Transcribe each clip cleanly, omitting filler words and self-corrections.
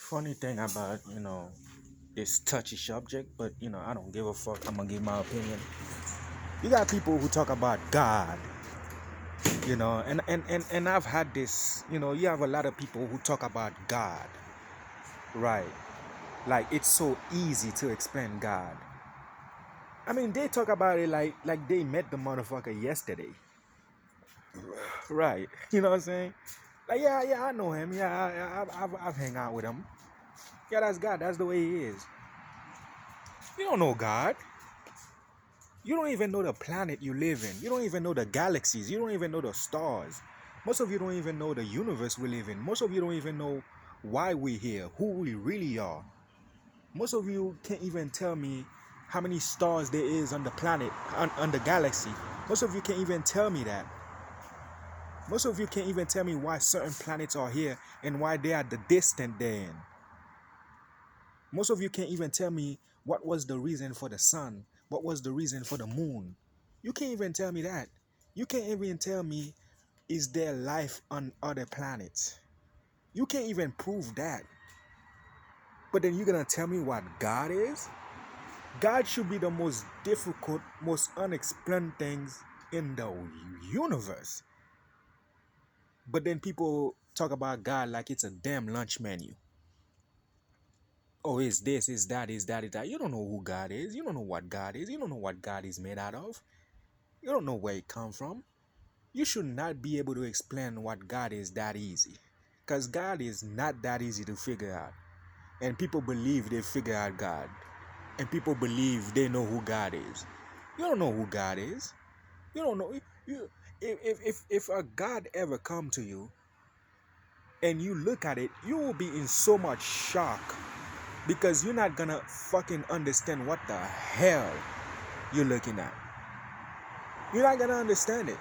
Funny thing about, this touchy subject, but I don't give a fuck. I'm gonna give my opinion. You got people who talk about God, and I've had this, you have a lot of people who talk about God, right? Like it's so easy to explain God. I mean, they talk about it like they met the motherfucker yesterday, right? You know what I'm saying? Like, yeah, I know him. Yeah, I've hang out with him. Yeah, that's God. That's the way he is. You don't know God. You don't even know the planet you live in. You don't even know the galaxies. You don't even know the stars. Most of you don't even know the universe we live in. Most of you don't even know why we're here, who we really are. Most of you can't even tell me how many stars there is on the planet, on the galaxy. Most of you can't even tell me that. Most of you can't even tell me why certain planets are here and why they are the distant they're in. Most of you can't even tell me what was the reason for the sun, what was the reason for the moon. You can't even tell me that. You can't even tell me, is there life on other planets? You can't even prove that. But then you're gonna tell me what God is? God should be the most difficult, most unexplained things in the universe. But then people talk about God like it's a damn lunch menu. Oh, it's this, it's that, it's that, it's that. You don't know who God is. You don't know what God is. You don't know what God is made out of. You don't know where it come from. You should not be able to explain what God is that easy. Because God is not that easy to figure out. And people believe they figure out God. And people believe they know who God is. You don't know who God is. You don't know. If a God ever come to you and you look at it, you will be in so much shock because you're not gonna fucking understand what the hell you're looking at. You're not gonna understand it.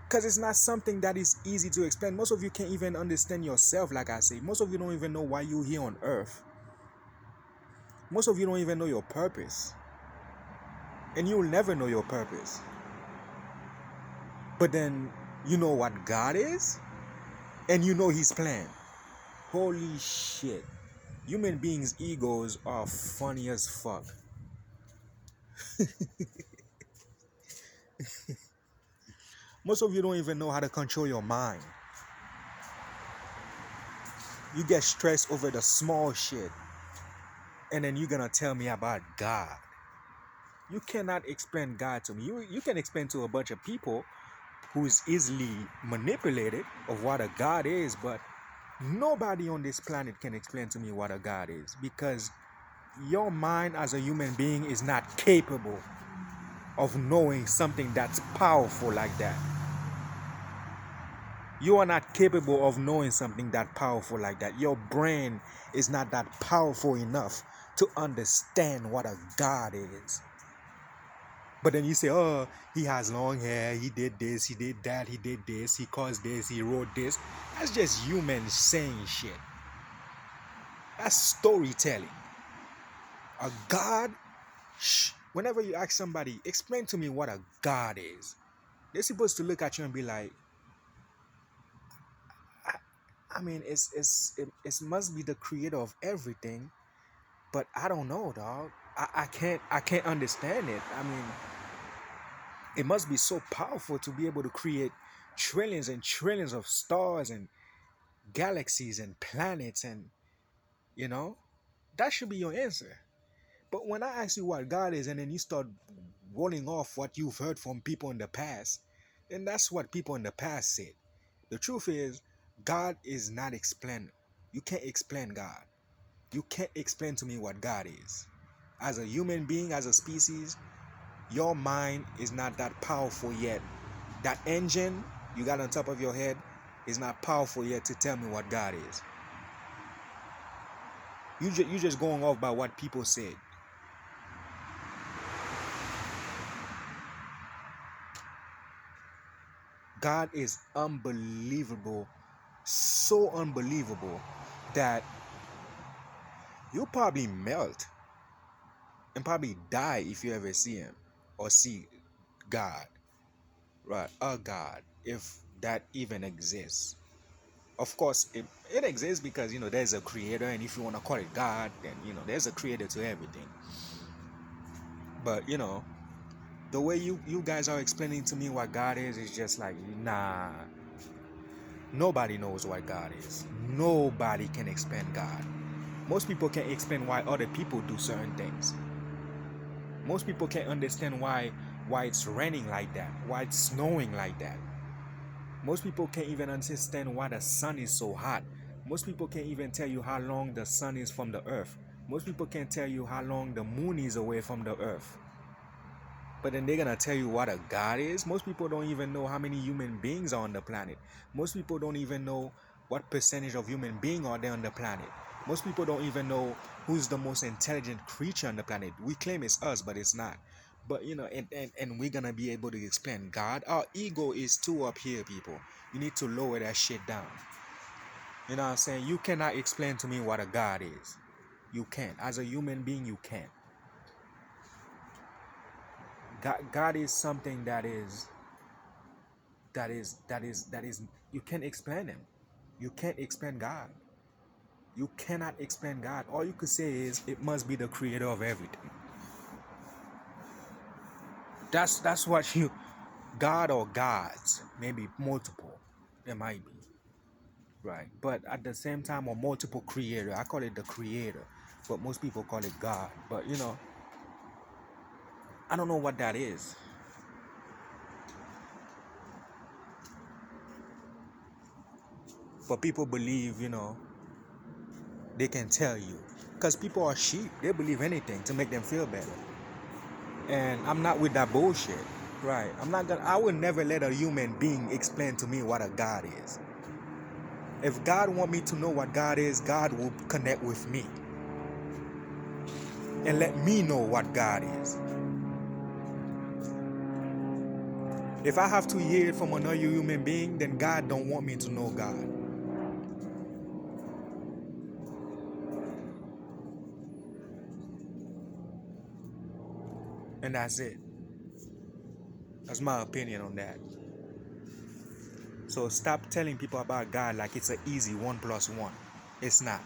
Because it's not something that is easy to explain. Most of you can't even understand yourself, like I say. Most of you don't even know why you're here on earth. Most of you don't even know your purpose. And you'll never know your purpose. But then you know what God is, and you know his plan. Holy shit. Human beings' egos are funny as fuck. Most of you don't even know how to control your mind. You get stressed over the small shit. And then you're gonna tell me about God. You cannot explain God to me. You can explain to a bunch of people who is easily manipulated of what a God is, but nobody on this planet can explain to me what a God is because your mind as a human being is not capable of knowing something that's powerful like that. You are not capable of knowing something that powerful like that. Your brain is not that powerful enough to understand what a God is. But then you say, oh, he has long hair, he did this, he did that, he did this, he caused this, he wrote this. That's just humans saying shit. That's storytelling. A God, whenever you ask somebody, explain to me what a God is, they're supposed to look at you and be like, I mean, it must be the creator of everything, but I don't know, dog. I can't understand it. I mean, it must be so powerful to be able to create trillions and trillions of stars and galaxies and planets and you know that should be your answer. But when I ask you what God is and then you start rolling off what you've heard from people in the past, then that's what people in the past said. The truth is, God is not explained. You can't explain God. You can't explain to me what God is. As a human being, as a species, your mind is not that powerful yet. That engine you got on top of your head is not powerful yet to tell me what God is. You just going off by what people said. God is unbelievable, so unbelievable that you'll probably melt and probably die if you ever see him or see God, right? A God, if that even exists. Of course, it exists because there's a creator, and if you want to call it God, then there's a creator to everything. But the way you guys are explaining to me what God is just like, nah. Nobody knows what God is. Nobody can explain God. Most people can't explain why other people do certain things. Most people can't understand why it's raining like that, why it's snowing like that. Most people can't even understand why the sun is so hot. Most people can't even tell you how long the sun is from the earth. Most people can't tell you how long the moon is away from the earth. But then they're gonna tell you what a God is. Most people don't even know how many human beings are on the planet. Most people don't even know what percentage of human beings are there on the planet. Most people don't even know who's the most intelligent creature on the planet. We claim it's us, but it's not. But and we're gonna be able to explain God. Our ego is too up here, people. You need to lower that shit down. You know what I'm saying? You cannot explain to me what a God is. You can't. As a human being, you can't. God is something that is you can't explain him. You can't explain God. You cannot explain God. All you could say is it must be the creator of everything. That's what you God or gods, maybe multiple. There might be. Right. But at the same time, a multiple creator. I call it the creator. But most people call it God. But I don't know what that is. But people believe, they can tell you. Because people are sheep. They believe anything to make them feel better. And I'm not with that bullshit. Right. I would never let a human being explain to me what a God is. If God want me to know what God is, God will connect with me. And let me know what God is. If I have to hear it from another human being, then God don't want me to know God. And that's it. That's my opinion on that. So stop telling people about God like it's an easy 1 + 1. It's not.